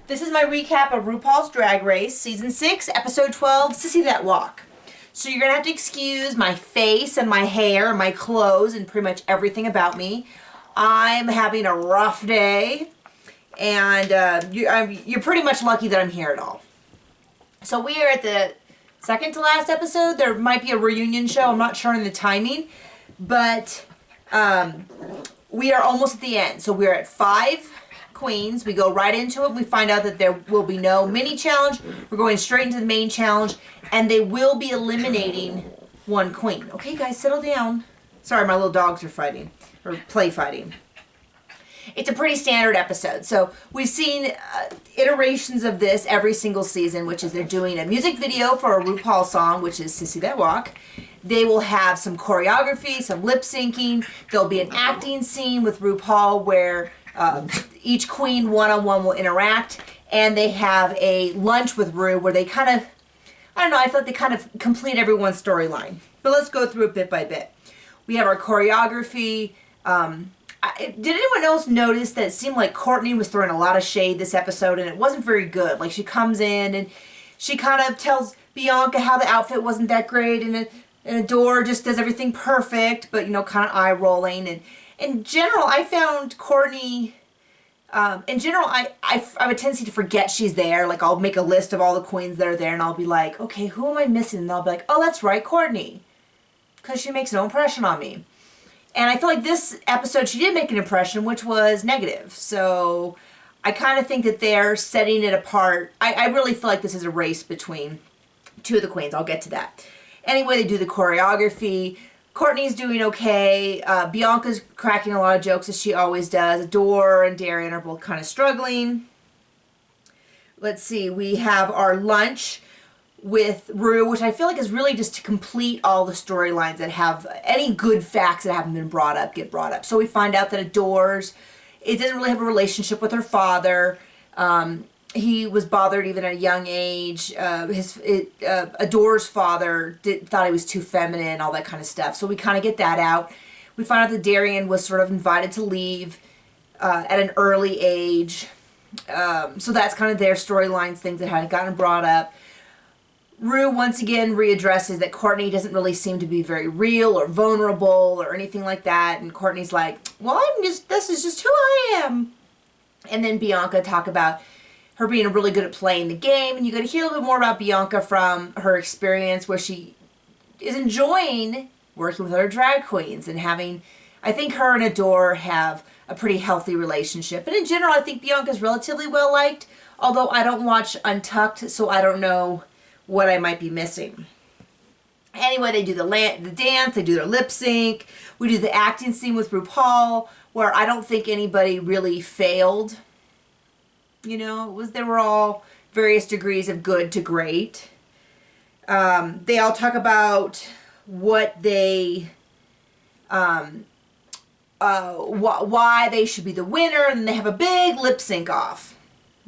This is my recap of Rupauls Drag Race, Season 6, Episode 12, Sissy That Walk. So you're going to have to excuse my face and my hair and my clothes and pretty much everything about me. I'm having a rough day, and you're pretty much lucky that I'm here at all. So we are at the second to last episode. There might be a reunion show. I'm not sure on the timing, but we are almost at the end. So we're at 5 queens. We go right into it. We find out that there will be no mini challenge. We're going straight into the main challenge, and they will be eliminating 1 queen. Okay, guys, settle down. Sorry, my little dogs are fighting, or play fighting. It's a pretty standard episode. So we've seen iterations of this every single season, which is they're doing a music video for a RuPaul song, which is Sissy That Walk. They will have some choreography, some lip syncing. There'll be an acting scene with RuPaul where each queen one-on-one will interact, and they have a lunch with Ru where they kind of, I don't know, I feel like they kind of complete everyone's storyline. But let's go through it bit by bit. We have our choreography. Did anyone else notice that it seemed like Courtney was throwing a lot of shade this episode, and it wasn't very good? Like, she comes in and she kind of tells Bianca how the outfit wasn't that great, and Adore just does everything perfect, but, you know, kind of eye-rolling. And in general, I found Courtney, in general, I have a tendency to forget she's there. Like, I'll make a list of all the queens that are there, and I'll be like, okay, who am I missing? And I'll be like, oh, that's right, Courtney, because she makes no impression on me. And I feel like this episode, she did make an impression, which was negative. So I kind of think that they're setting it apart. I really feel like this is a race between 2 of the queens. I'll get to that. Anyway, they do the choreography. Courtney's doing okay. Bianca's cracking a lot of jokes, as she always does. Adore and Darian are both kind of struggling. Let's see. We have our lunch with Ru, which I feel like is really just to complete all the storylines that have any good facts that haven't been brought up get brought up. So we find out that Adore's, it doesn't really have a relationship with her father. He was bothered even at a young age. Adore's father thought he was too feminine, all that kind of stuff. So we kind of get that out. We find out that Darian was sort of invited to leave at an early age. So that's kind of their storylines, things that hadn't gotten brought up. Ru once again readdresses that Courtney doesn't really seem to be very real or vulnerable or anything like that. And Courtney's like, well, this is just who I am. And then Bianca talk about her being really good at playing the game. And you got to hear a little bit more about Bianca from her experience where she is enjoying working with other drag queens and having, I think her and Adore have a pretty healthy relationship. But in general, I think Bianca's relatively well liked, although I don't watch Untucked, so I don't know what I might be missing. Anyway, they do the dance, they do their lip sync. We do the acting scene with RuPaul, where I don't think anybody really failed. You know, they were all various degrees of good to great. They all talk about what they, why they should be the winner, and they have a big lip sync off.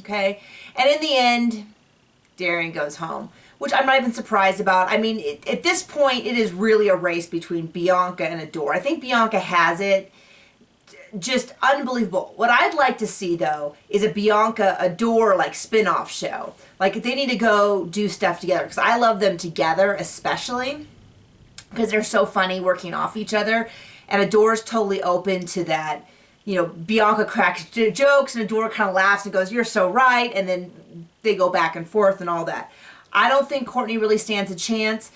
Okay? And in the end, Darian goes home, which I'm not even surprised about. I mean, at this point, it is really a race between Bianca and Adore. I think Bianca has it. Just unbelievable. What I'd like to see, though, is a Bianca Adore, like, spin-off show. Like, they need to go do stuff together, because I love them together, especially, because they're so funny working off each other, and Adore's totally open to that. You know, Bianca cracks jokes, and Adore kind of laughs and goes, you're so right, and then they go back and forth and all that. I don't think Courtney really stands a chance.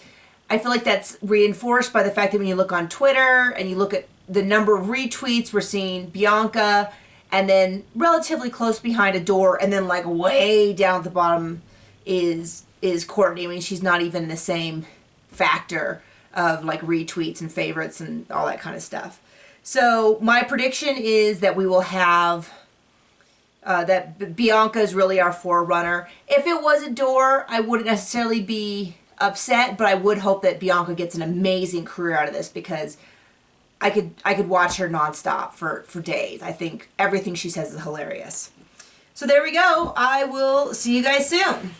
I feel like that's reinforced by the fact that when you look on Twitter and you look at the number of retweets, we're seeing Bianca and then relatively close behind Adore, and then like way down at the bottom is Courtney. I mean, she's not even the same factor of like retweets and favorites and all that kind of stuff. So my prediction is that we will have that Bianca is really our forerunner. If it was Adore, I wouldn't necessarily be upset, but I would hope that Bianca gets an amazing career out of this, because I could watch her nonstop for days. I think everything she says is hilarious. So there we go. I will see you guys soon.